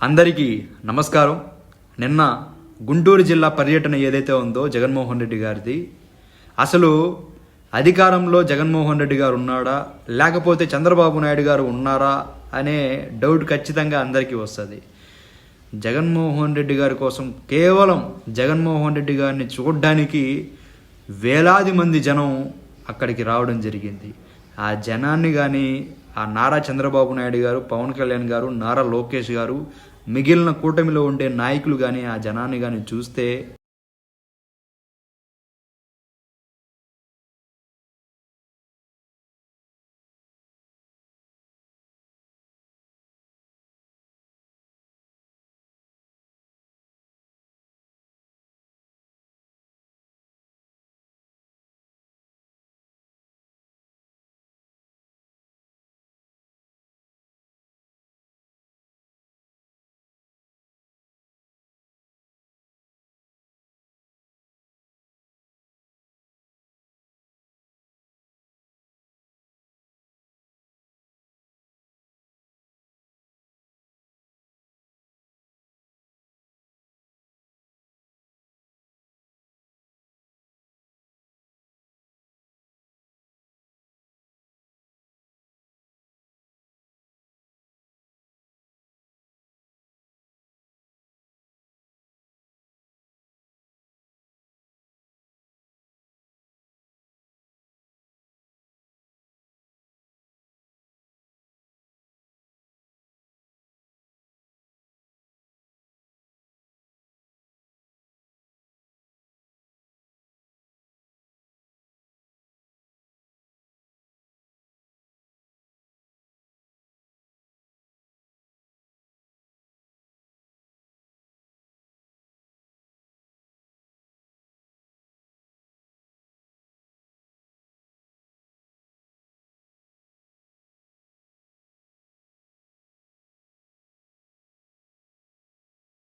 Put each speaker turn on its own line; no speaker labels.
అందరికీ నమస్కారం. నిన్న గుంటూరు జిల్లా పర్యటన ఏదైతే ఉందో జగన్మోహన్ రెడ్డి గారిది, అసలు అధికారంలో జగన్మోహన్ రెడ్డి గారు ఉన్నాడా లేకపోతే చంద్రబాబు నాయుడు గారు ఉన్నారా అనే డౌట్ ఖచ్చితంగా అందరికీ వస్తుంది. జగన్మోహన్ రెడ్డి గారి కోసం కేవలం జగన్మోహన్ రెడ్డి గారిని చూడడానికి వేలాది మంది జనం అక్కడికి రావడం జరిగింది. ఆ జనాన్ని కానీ ఆ నారా చంద్రబాబు నాయుడు గారు, పవన్ కళ్యాణ్ గారు, నారా లోకేష్ గారు, మిగిలిన కూటమిలో ఉండే నాయకులు కానీ ఆ జనాన్ని కానీ చూస్తే